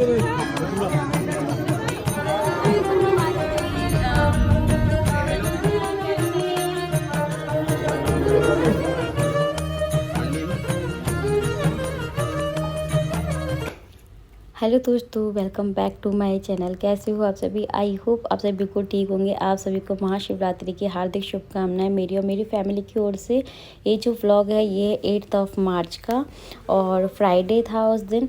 Hello दोस्तों, welcome back to my channel. कैसे हो आप सभी? आई होप आप सभी बिल्कुल ठीक होंगे। आप सभी को महाशिवरात्रि की हार्दिक शुभकामनाएं मेरी और मेरी फैमिली की ओर से। ये जो व्लॉग है ये 8 मार्च का और फ्राइडे था उस दिन।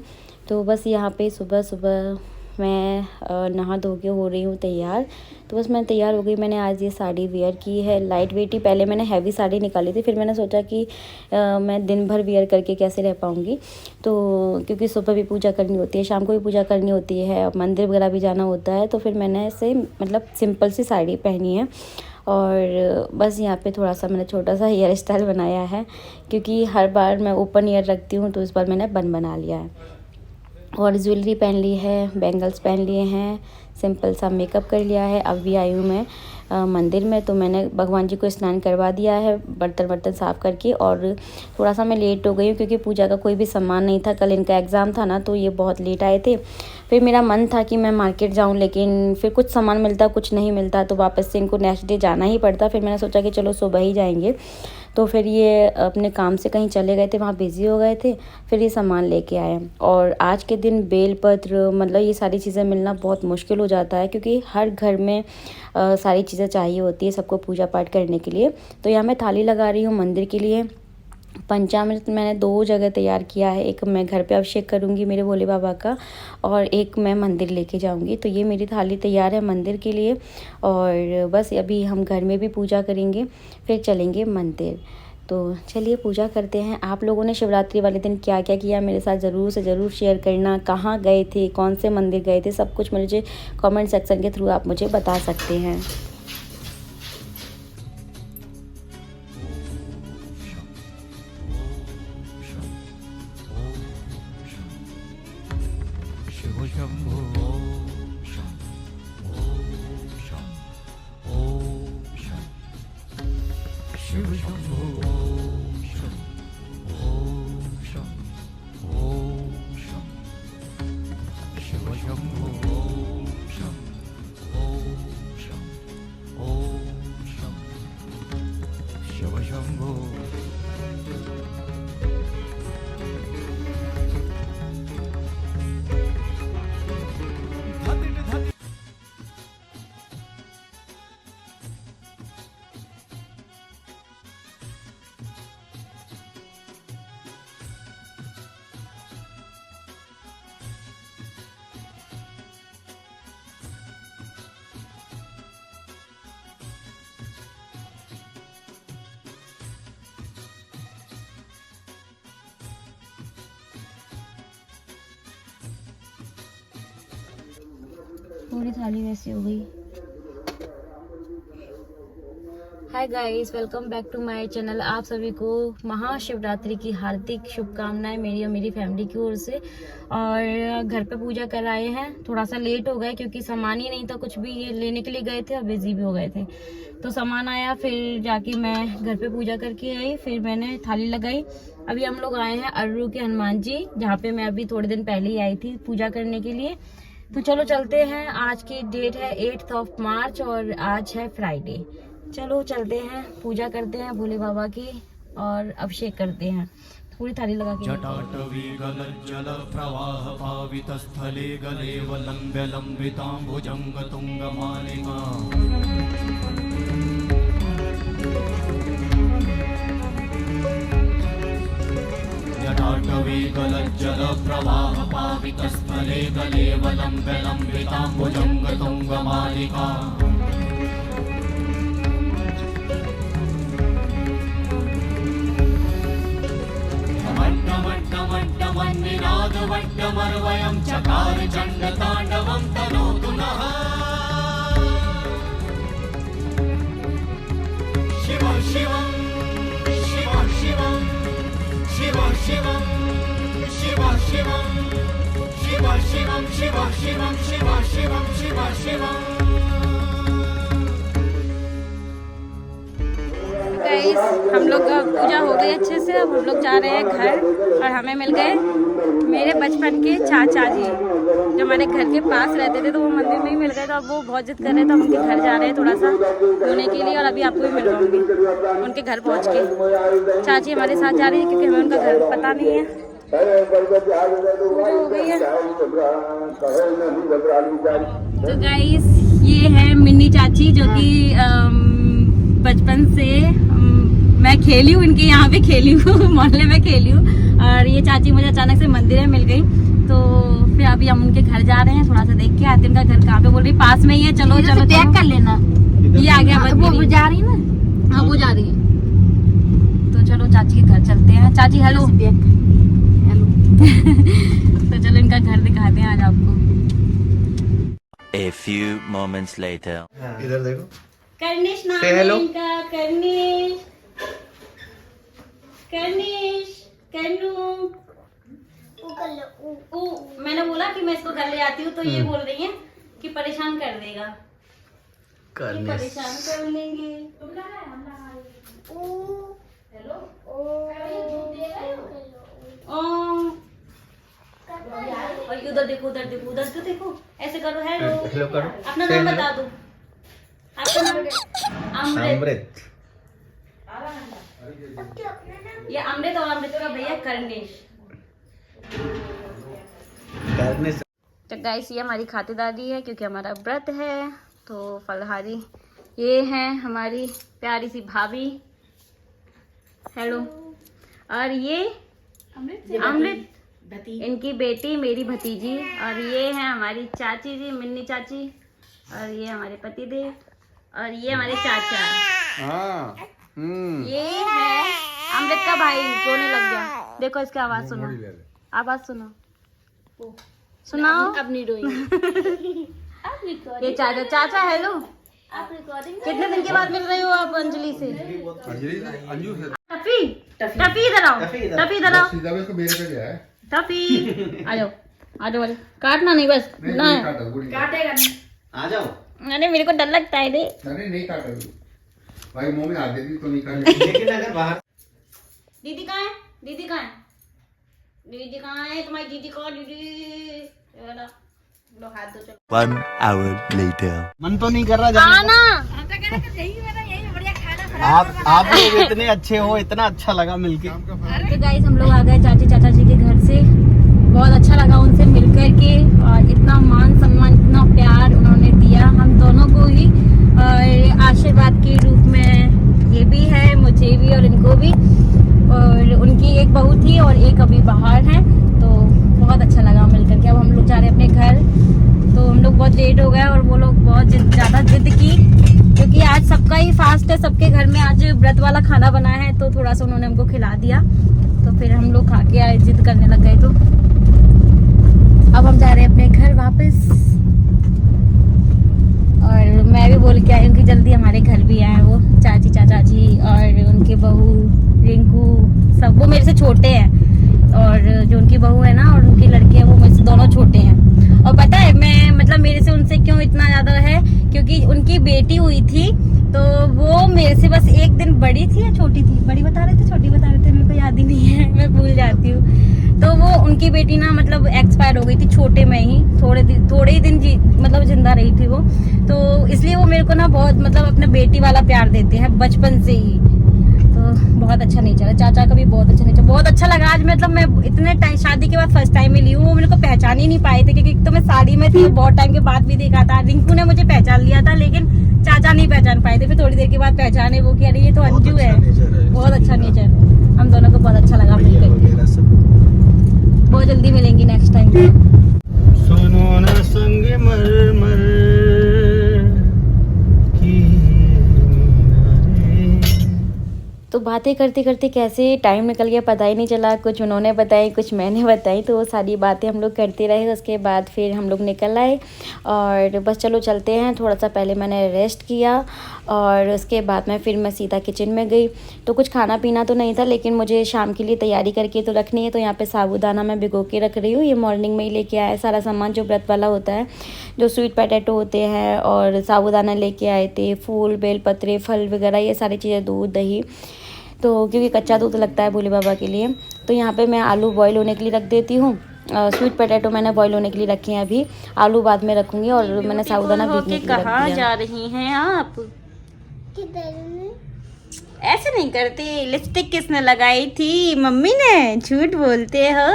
तो बस यहाँ पे सुबह सुबह मैं नहा धो के हो रही हूँ तैयार। तो बस मैं तैयार हो गई। मैंने आज ये साड़ी वेयर की है, लाइट वेट ही। पहले मैंने हैवी साड़ी निकाली थी, फिर मैंने सोचा कि मैं दिन भर वेयर करके कैसे रह पाऊँगी। तो क्योंकि सुबह भी पूजा करनी होती है, शाम को भी पूजा करनी होती है, मंदिर वगैरह भी जाना होता है, तो फिर मैंने ऐसे मतलब सिंपल सी साड़ी पहनी है। और बस यहाँ पे थोड़ा सा मैंने छोटा सा हेयर स्टाइल बनाया है, क्योंकि हर बार मैं ओपन ईयर रखती हूँ, तो इस बार मैंने बन बना लिया है। और ज्वेलरी पहन ली है, बैंगल्स पहन लिए हैं, सिंपल सा मेकअप कर लिया है। अब भी आई हूँ मैं मंदिर में, तो मैंने भगवान जी को स्नान करवा दिया है बर्तन साफ़ करके। और थोड़ा सा मैं लेट हो गई हूँ क्योंकि पूजा का कोई भी सामान नहीं था। कल इनका एग्ज़ाम था ना, तो ये बहुत लेट आए थे। फिर मेरा मन था कि मैं मार्केट जाऊँ, लेकिन फिर कुछ सामान मिलता कुछ नहीं मिलता, तो वापस से इनको नेक्स्ट डे जाना ही पड़ता। फिर मैंने सोचा कि चलो सुबह ही जाएंगे। तो फिर ये अपने काम से कहीं चले गए थे, वहाँ बिज़ी हो गए थे। फिर ये सामान लेके आए। और आज के दिन बेलपत्र मतलब ये सारी चीज़ें मिलना बहुत मुश्किल हो जाता है, क्योंकि हर घर में सारी चीज़ें चाहिए होती है सबको पूजा पाठ करने के लिए। तो यहाँ मैं थाली लगा रही हूँ मंदिर के लिए। पंचामृत मैंने 2 जगह तैयार किया है। एक मैं घर पे अभिषेक करूँगी मेरे भोले बाबा का, और एक मैं मंदिर लेके जाऊँगी। तो ये मेरी थाली तैयार है मंदिर के लिए। और बस अभी हम घर में भी पूजा करेंगे, फिर चलेंगे मंदिर। तो चलिए पूजा करते हैं। आप लोगों ने शिवरात्रि वाले दिन क्या क्या किया मेरे साथ ज़रूर से ज़रूर शेयर करना। कहाँ गए थे, कौन से मंदिर गए थे, सब कुछ मुझे कमेंट सेक्शन के थ्रू आप मुझे बता सकते हैं। पूरी थाली वैसी हो गई। Hi guys, welcome back to my channel. आप सभी को महाशिवरात्रि की हार्दिक शुभकामनाएं मेरी और मेरी फैमिली की ओर से। और घर पे पूजा कर आए हैं। थोड़ा सा लेट हो गए क्योंकि सामान ही नहीं था कुछ भी, ये लेने के लिए गए थे और बिजी भी हो गए थे। तो सामान आया, फिर जाके मैं घर पे पूजा करके आई, फिर मैंने थाली लगाई। अभी हम लोग आए हैं अर्रू के हनुमान जी, जहाँ पे मैं अभी थोड़े दिन पहले ही आई थी पूजा करने के लिए। तो चलो चलते हैं। आज की डेट है 8 मार्च और आज है फ्राइडे। चलो चलते हैं, पूजा करते हैं भोले बाबा की और अभिषेक करते हैं। पूरी थाली लगा के जटाटवी गलज्जल प्रवाह पावित स्थले गले वलंब्य लंबितांबुजंग तुंग मालिका जटाटवी गलज्जल प्रवाह पावित स्थले गले वलंब्य लंबितांबुजंग तुंग मालिका वट्टमर्वयं चकार चण्डताण्डवं तनोतु नः शिव शिवं शिव शिवं शिव शिवं शिव शिवं शिव शिवं शिव शिवं शिव शिवं शिव शिवं। गाइस हम लोग का पूजा हो गई अच्छे से। अब हम लोग जा रहे हैं घर और हमें मिल गए मेरे बचपन के चाचा जी जो हमारे घर के पास रहते थे, तो वो मंदिर में ही मिल गए। तो अब वो बहुत जिद कर रहे थे, तो हम उनके घर जा रहे हैं थोड़ा सा धोने के लिए और अभी आपको भी मिलवाऊंगी उनके घर पहुँच के। चाची हमारे साथ जा रही है क्योंकि हमें उनका घर पता नहीं है। पूजा हो गई है। तो गाइस ये है मिनी चाची जो कि बचपन से मैं खेली हूँ, इनके यहाँ पे खेली हूँ, मोहल्ले में खेली हूँ। और ये चाची मुझे अचानक से मंदिर में मिल गई, तो फिर अभी हम उनके घर जा रहे हैं। थोड़ा सा देख के आते हैं उनका घर कहाँ पे। बोल रही पास में ही है, चलो चलो पैक कर लेना। ये आ गया, वो जा रही है ना। हाँ वो जा रही है, तो चलो चाची के घर चलते हैं। चाची हेलो। हेलो। तो चलो इनका घर दिखाते हैं आज आपको। A few moments later. इधर देखो। कर्निश नाम Say है hello. इनका। Cornish, Cornish, कर्नू। मैंने बोला कि मैं इसको घर ले आती हूँ, तो ये बोल रही है कि परेशान कर देगा। ये परेशान कर लेंगे। हेलो। और उधर देखो, उधर देखो, उधर तो देखो। ऐसे करो, हेलो। हेलो करो। अपना नाम बता दो। आपका नाम अमृत। ये अमृत और अमृत का भैया कर्णेश। तो गाइस ये हमारी खातिरदारी है क्योंकि हमारा व्रत है, तो फलहारी। ये है हमारी प्यारी सी भाभी, हेलो। और ये अमृत इनकी बेटी, मेरी भतीजी। और ये है हमारी चाची जी, मिन्नी चाची। और ये हमारे पति देव। और ये हमारे चाचा। ये है अमृत का भाई, रोने लग गया। देखो इसकी आवाज सुनो, आवाज सुनो, सुनाओ। अब नहीं रोएंगे। ये चाचा। चाचा हेलो। कितने दिन के बाद मिल रही हो आप अंजलि से? टफी, टफी इधर आओ, टफी इधर आओ, टफी आ जाओ, आ जाओ। काटना नहीं, बस ना काटेगा। आ जाओ। अरे मेरे को डर लगता है। अरे नहीं काटेगी भाई, मुंह में हाथ देगी तो नहीं काटेगी। लेकिन अगर बाहर। दीदी कहाँ है? दीदी कहाँ है? दीदी कहाँ है? तुम्हारी दीदी को, दीदी लो हाथ दो चलो। 1 hour later. मन तो नहीं कर रहा जाने का। आप लोग इतने अच्छे हो, इतना अच्छा लगा मिलके। तो गाइस हम लोग आ गए चाची चाचा जी के घर से। बहुत अच्छा लगा उनसे मिलकर के, और इतना मान सम्मान, इतना प्यार उन्होंने दिया हम दोनों को ही, और आशीर्वाद के रूप में ये भी है मुझे भी और इनको भी। और उनकी एक बहू थी और एक अभी बाहर है, तो बहुत अच्छा लगा मिलकर के। अब हम लोग जा रहे हैं अपने घर, तो हम लोग बहुत लेट हो गए और वो लोग बहुत ज़्यादा जिद की, क्योंकि आज सबका ही फास्ट है, सबके घर में आज व्रत वाला खाना बना है, तो थोड़ा सा उन्होंने हमको खिला दिया। तो फिर हम लोग खा के आए, जिद करने लग गए। तो अब हम जा रहे हैं अपने घर वापस, और मैं भी बोल के आई हूँ कि जल्दी हमारे घर भी आए वो चाची चाचा जी और उनके बहू रिंकू, सब। वो मेरे से छोटे हैं, और जो उनकी बहू है ना और उनकी लड़की है वो मेरे से दोनों छोटे हैं। और पता है मैं मतलब मेरे से उनसे क्यों इतना ज़्यादा है, क्योंकि उनकी बेटी हुई थी, तो वो मेरे से बस एक दिन बड़ी थी या छोटी थी, बड़ी बता रहे थे छोटी बता रहे थे, मेरे को याद ही नहीं है, मैं भूल जाती हूँ। तो वो उनकी बेटी ना मतलब एक्सपायर हो गई थी छोटे में ही, थोड़े ही दिन मतलब जिंदा रही थी वो। तो इसलिए वो मेरे को ना बहुत मतलब अपने बेटी वाला प्यार देते हैं बचपन से ही। तो बहुत अच्छा नेचर है चाचा का भी, बहुत अच्छा नेचर। बहुत अच्छा लगा आज, मतलब मैं इतने टाइम शादी के बाद फर्स्ट टाइम मिली हूँ। वो मेरे को पहचान ही नहीं पाए थे, क्योंकि तो मैं साड़ी में थी, बहुत टाइम के बाद भी देखा था। रिंकू ने मुझे पहचान लिया था, लेकिन चाचा नहीं पहचान पाए थे। फिर थोड़ी देर के बाद पहचाने वो कि अरे ये तो अंजू है। बहुत अच्छा नेचर, हम दोनों को बहुत अच्छा लगा मिलकर। बहुत जल्दी मिलेंगी नेक्स्ट टाइम। सुनो ना संगमरमर की मीनारें। तो बातें करते करते कैसे टाइम निकल गया पता ही नहीं चला। कुछ उन्होंने बताई, कुछ मैंने बताई, तो वो सारी बातें हम लोग करते रहे। उसके बाद फिर हम लोग निकल आए और बस चलो चलते हैं। थोड़ा सा पहले मैंने रेस्ट किया और उसके बाद में फिर मैं सीधा किचन में गई। तो कुछ खाना पीना तो नहीं था, लेकिन मुझे शाम के लिए तैयारी करके तो रखनी है। तो यहाँ पे साबूदाना मैं भिगो के रख रही हूँ। ये मॉर्निंग में ही लेके आया सारा सामान जो व्रत वाला होता है, जो स्वीट पोटैटो होते हैं और साबूदाना लेके आए थे, फूल, बेलपत्रे, फल वगैरह, ये सारी चीज़ें, दूध, दही। तो क्योंकि कच्चा दूध लगता है भोले बाबा के लिए। तो यहाँ पे मैं आलू बॉईल होने के लिए रख देती हूँ। स्वीट पोटैटो मैंने बॉईल होने के लिए रखे हैं, अभी आलू बाद में रखूँगी। और मैंने साबूदाना भीगने के लिए रख दिया। कहाँ जा रही हैं आप? ऐसे नहीं करते। लिपस्टिक किसने लगाई थी? मम्मी ने। झूठ बोलते हो।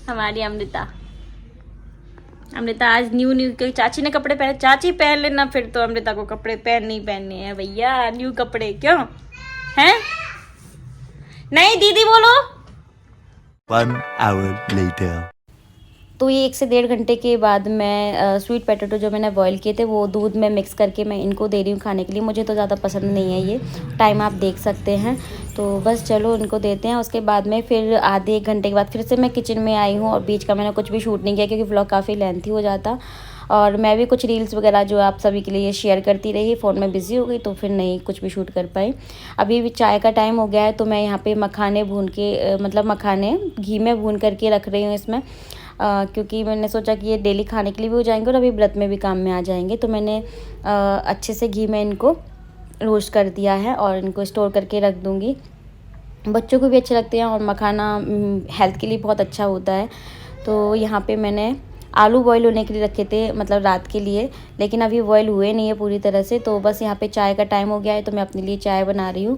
हमारी अमृता आज न्यू चाची ने कपड़े पहने। चाची पहन लेना, फिर तो अमृता को कपड़े पहनने हैं भैया, न्यू कपड़े। क्यों हैं? नहीं दीदी बोलो। 1 hour later. तो ये 1 से 1.5 घंटे के बाद मैं स्वीट पोटैटो जो मैंने बॉईल किए थे वो दूध में मिक्स करके मैं इनको दे रही हूँ खाने के लिए। मुझे तो ज़्यादा पसंद नहीं है ये, टाइम आप देख सकते हैं। तो बस चलो इनको देते हैं। उसके बाद में फिर आधे 1 घंटे के बाद फिर से मैं किचन में आई हूँ और बीच का मैंने कुछ भी शूट नहीं किया क्योंकि व्लॉग काफ़ी लेंथी हो जाता। और मैं भी कुछ रील्स वगैरह जो आप सभी के लिए शेयर करती रही, फ़ोन में बिज़ी हो गई तो फिर नहीं कुछ भी शूट कर पाई। अभी भी चाय का टाइम हो गया है, तो मैं यहाँ पे मखाने भून के मतलब मखाने घी में भून करके रख रही हूँ इसमें, क्योंकि मैंने सोचा कि ये डेली खाने के लिए भी हो जाएंगे और अभी व्रत में भी काम में आ जाएंगे। तो मैंने अच्छे से घी में इनको रोस्ट कर दिया है और इनको स्टोर करके रख दूँगी। बच्चों को भी अच्छे लगते हैं और मखाना हेल्थ के लिए बहुत अच्छा होता है। तो यहाँ पे मैंने आलू बॉईल होने के लिए रखे थे, मतलब रात के लिए, लेकिन अभी बॉईल हुए नहीं है पूरी तरह से। तो बस यहाँ पे चाय का टाइम हो गया है, तो मैं अपने लिए चाय बना रही हूँ।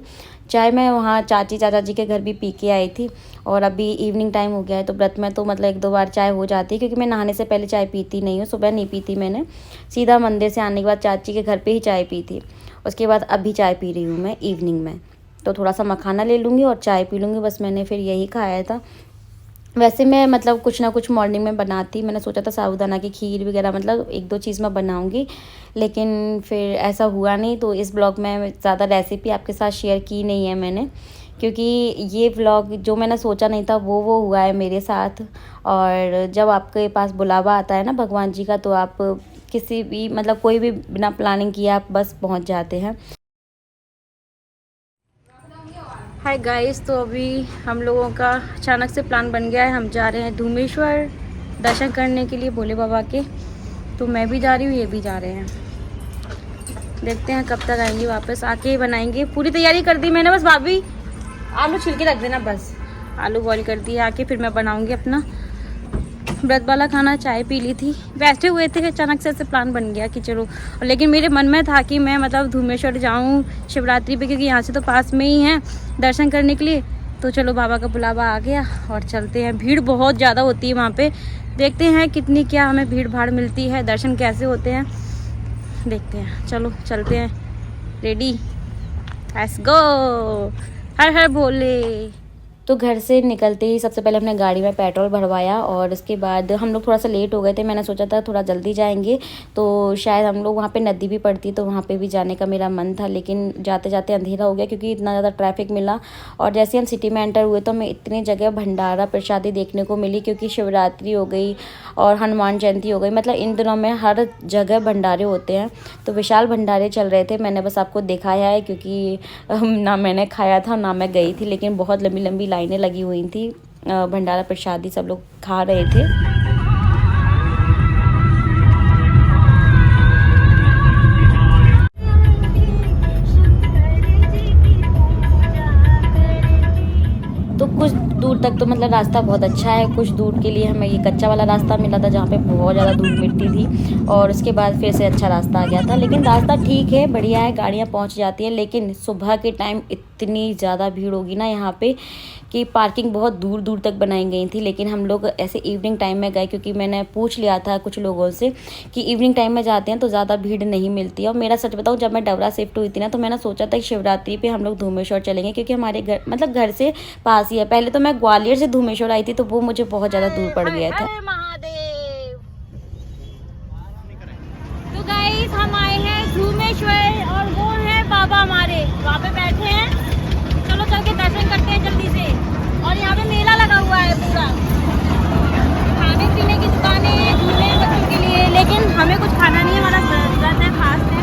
चाय मैं वहाँ चाची चाचा जी के घर भी पी के आई थी और अभी इवनिंग टाइम हो गया है। तो व्रत में तो मतलब 1-2 बार चाय हो जाती है, क्योंकि मैं नहाने से पहले चाय पीती नहीं हूँ। सुबह नहीं पीती मैंने, सीधा मंदिर से आने के बाद चाची के घर पर ही चाय पी थी। उसके बाद अभी चाय पी रही हूँ मैं इवनिंग में। तो थोड़ा सा मखाना ले लूँगी और चाय पी लूँगी। बस मैंने फिर यही खाया था। वैसे मैं मतलब कुछ ना कुछ मॉर्निंग में बनाती, मैंने सोचा था साबूदाना की खीर वगैरह, मतलब 1-2 चीज़ मैं बनाऊंगी, लेकिन फिर ऐसा हुआ नहीं। तो इस ब्लॉग में ज़्यादा रेसिपी आपके साथ शेयर की नहीं है मैंने, क्योंकि ये ब्लॉग जो मैंने सोचा नहीं था वो हुआ है मेरे साथ। और जब आपके पास बुलावा आता है ना भगवान जी का, तो आप किसी भी मतलब कोई भी बिना प्लानिंग किए आप बस पहुँच जाते हैं। हाय गाइस, तो अभी हम लोगों का अचानक से प्लान बन गया है। हम जा रहे हैं धूमेश्वर दर्शन करने के लिए भोले बाबा के। तो मैं भी जा रही हूँ, ये भी जा रहे हैं। देखते हैं कब तक आएंगे वापस, आके बनाएंगे। पूरी तैयारी कर दी मैंने, बस भाभी आलू छिल के रख देना, बस आलू बॉईल कर दिए। आके फिर मैं बनाऊँगी अपना व्रत वाला खाना। चाय पी ली थी, बैठे हुए थे, अचानक से ऐसे प्लान बन गया कि चलो। लेकिन मेरे मन में था कि मैं मतलब धूमेश्वर जाऊं शिवरात्रि पे, क्योंकि यहाँ से तो पास में ही है दर्शन करने के लिए। तो चलो बाबा का बुलावा आ गया और चलते हैं। भीड़ बहुत ज़्यादा होती है वहाँ पे, देखते हैं कितनी क्या हमें भीड़ भाड़ मिलती है, दर्शन कैसे होते हैं देखते हैं। चलो चलते हैं, रेडी, लेट्स गो। हर हर भोले। तो घर से निकलते ही सबसे पहले हमने गाड़ी में पेट्रोल भरवाया और उसके बाद हम लोग थोड़ा सा लेट हो गए थे। मैंने सोचा था थोड़ा जल्दी जाएंगे, तो शायद हम लोग वहाँ पे नदी भी पड़ती, तो वहाँ पे भी जाने का मेरा मन था, लेकिन जाते जाते अंधेरा हो गया क्योंकि इतना ज़्यादा ट्रैफिक मिला। और जैसे हम सिटी में एंटर हुए तो हमें इतनी जगह भंडारा प्रसादी देखने को मिली, क्योंकि शिवरात्रि हो गई और हनुमान जयंती हो गई, मतलब इन दिनों में हर जगह भंडारे होते हैं। तो विशाल भंडारे चल रहे थे। मैंने बस आपको दिखाया है, क्योंकि ना मैंने खाया था ना मैं गई थी, लेकिन बहुत लंबी लंबी लाइनें लगी हुई थी। भंडारा प्रसादी सब लोग खा रहे थे। तो कुछ दूर तक तो मतलब रास्ता बहुत अच्छा है। कुछ दूर के लिए हमें ये कच्चा वाला रास्ता मिला था, जहाँ पे बहुत ज़्यादा धूप मिट्टी थी, और उसके बाद फिर से अच्छा रास्ता आ गया था। लेकिन रास्ता ठीक है, बढ़िया है, गाड़ियाँ पहुँच जाती हैं। लेकिन सुबह के टाइम इतनी ज़्यादा भीड़ होगी ना यहाँ पे कि पार्किंग बहुत दूर दूर तक बनाई गई थी। लेकिन हम लोग ऐसे इवनिंग टाइम में गए, क्योंकि मैंने पूछ लिया था कुछ लोगों से कि इवनिंग टाइम में जाते हैं तो ज़्यादा भीड़ नहीं मिलती है। और मेरा सच बताऊँ, जब मैं डबरा शिफ्ट हुई थी ना, तो मैंने सोचा था कि शिवरात्रि पे हम लोग धूमेश्वर चलेंगे, क्योंकि हमारे घर मतलब घर से पास ही है। पहले तो मैं ग्वालियर से धूमेश्वर आई थी, तो वो मुझे बहुत ज़्यादा दूर पड़ गया था। तो गाइस हम आए हैं धूमेश्वर और वो है बाबा बाबा हमारे वहाँ पे बैठे हैं। चलो चल के दर्शन करते हैं जल्दी से। और यहाँ पे मेला लगा हुआ है पूरा, खाने पीने की दुकानें झूले हैं बच्चों के लिए, लेकिन हमें कुछ खाना नहीं है, हमारा व्रत है, फास्ट है।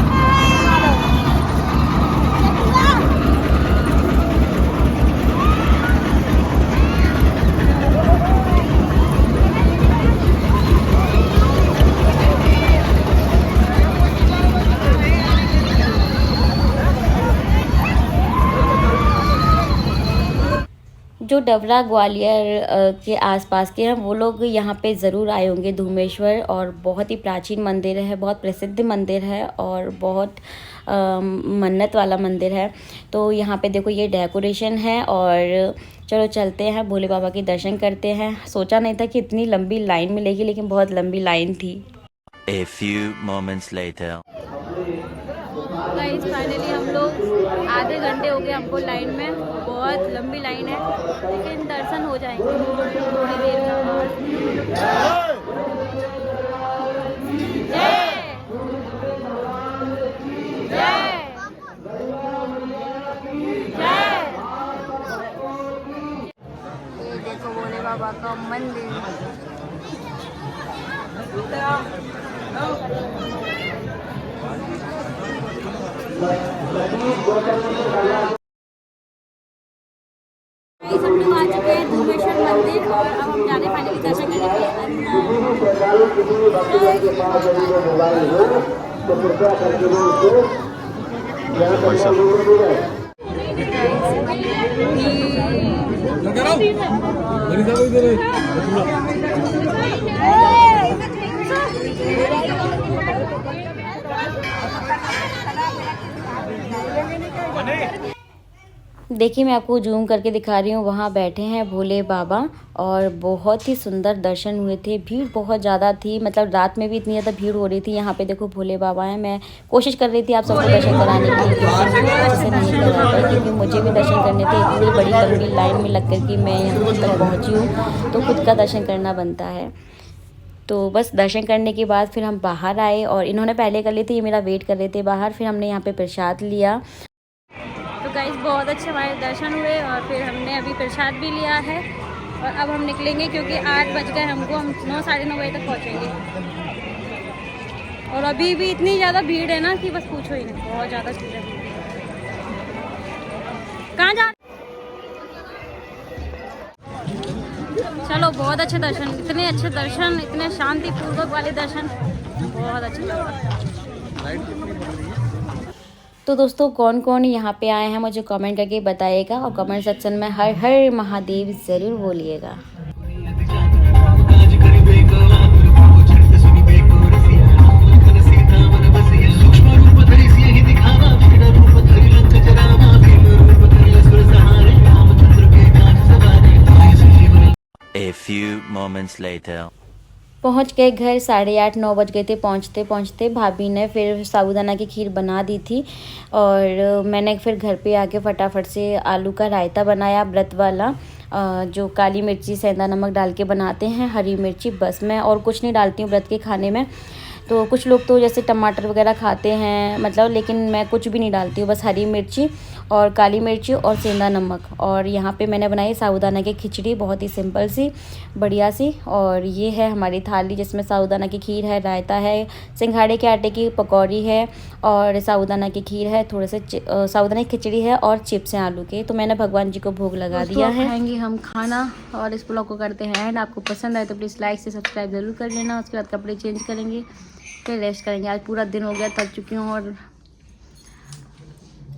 जो डबरा ग्वालियर के आसपास के हैं वो लोग यहाँ पे ज़रूर आए होंगे धूमेश्वर, और बहुत ही प्राचीन मंदिर है, बहुत प्रसिद्ध मंदिर है और बहुत मन्नत वाला मंदिर है। तो यहाँ पे देखो ये डेकोरेशन है, और चलो चलते हैं भोले बाबा के दर्शन करते हैं। सोचा नहीं था कि इतनी लंबी लाइन मिलेगी, लेकिन बहुत लंबी लाइन थी। A few moments later. Guys finally हम लोग आधे घंटे हो गए हमको लाइन में, बहुत लंबी लाइन है, लेकिन दर्शन हो जाएंगे थोड़ी देर में। ये देखो भोले बाबा का मंदिर। हम लोग आ चुके हैं धूमेश्वर मंदिर, और अब हम जा रहे हैं फाइनली दर्शन करने के देखिए मैं आपको जूम करके दिखा रही हूँ, वहाँ बैठे हैं भोले बाबा, और बहुत ही सुंदर दर्शन हुए थे। भीड़ बहुत ज़्यादा थी, मतलब रात में भी इतनी ज़्यादा भीड़ हो रही थी। यहाँ पे देखो भोले बाबा हैं। मैं कोशिश कर रही थी आप सबको दर्शन कराने की, लेकिन ऐसे नहीं करा पाई, क्योंकि मुझे भी दर्शन करने थे। इतनी बड़ी लंबी लाइन में लग कर कि मैं यहाँ तक पहुँची हूँ, तो खुद का दर्शन करना बनता है। तो बस दर्शन करने के बाद फिर हम बाहर आए, और इन्होंने पहले कर ली थी, ये मेरा वेट कर रहे थे बाहर। फिर हमने यहाँ पे प्रसाद लिया। तो गाइस बहुत अच्छे हमारे दर्शन हुए, और फिर हमने अभी प्रसाद भी लिया है, और अब हम निकलेंगे क्योंकि 8 बज गए हमको, हम 9 साढ़े 9 बजे तक पहुँचेंगे। और अभी भी इतनी ज़्यादा भीड़ है ना कि बस पूछो ही नहीं, बहुत ज़्यादा भीड़ है। कहाँ जा, चलो बहुत अच्छे दर्शन, इतने अच्छे दर्शन, इतने शांतिपूर्वक वाले दर्शन, बहुत अच्छे लगा। तो दोस्तों कौन कौन यहाँ पे आए हैं मुझे कमेंट करके बताइएगा, और कमेंट सेक्शन में हर हर महादेव ज़रूर बोलिएगा। A few moments later. पहुंच गए घर, 8:30 9 बज गए थे पहुंचते पहुंचते। भाभी ने फिर साबूदाना की खीर बना दी थी, और मैंने फिर घर पे आके फटाफट से आलू का रायता बनाया, व्रत वाला, जो काली मिर्ची सेंधा नमक डाल के बनाते हैं, हरी मिर्ची, बस मैं और कुछ नहीं डालती हूँ व्रत के खाने में। तो कुछ लोग तो जैसे टमाटर वगैरह खाते हैं, मतलब, लेकिन मैं कुछ भी नहीं डालती हूँ, बस हरी मिर्ची और काली मिर्ची और सेंधा नमक। और यहाँ पे मैंने बनाई साबूदाना की खिचड़ी, बहुत ही सिंपल सी, बढ़िया सी। और ये है हमारी थाली जिसमें साबूदाना की खीर है, रायता है, सिंघाड़े के आटे की पकौड़ी है, और साबूदाना की खीर है, थोड़े से साबूदाना की खिचड़ी है, और चिप्स हैं आलू के। तो मैंने भगवान जी को भोग लगा दिया है। खाएंगे हम खाना, और इस ब्लॉग को करते हैं एंड। आपको पसंद आए तो प्लीज़ लाइक से सब्सक्राइब ज़रूर कर लेना। उसके बाद कपड़े चेंज करेंगे, फिर रेस्ट करेंगे। आज पूरा दिन हो गया, थक चुकी हूँ, और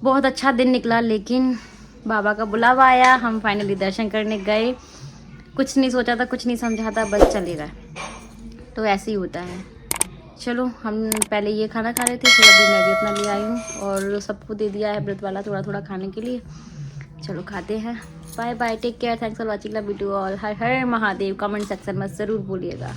बहुत अच्छा दिन निकला, लेकिन बाबा का बुलावा आया, हम फाइनली दर्शन करने गए। कुछ नहीं सोचा था, कुछ नहीं समझा था, बस चले गए। तो ऐसे ही होता है। चलो हम पहले ये खाना खा रहे थे, फिर अभी मैं भी अपना ले आई हूँ, और सबको दे दिया है व्रत वाला थोड़ा थोड़ा खाने के लिए। चलो खाते हैं। Bye bye, take care, thanks for watching the video, और हर हर महादेव कमेंट सेक्शन में ज़रूर बोलिएगा।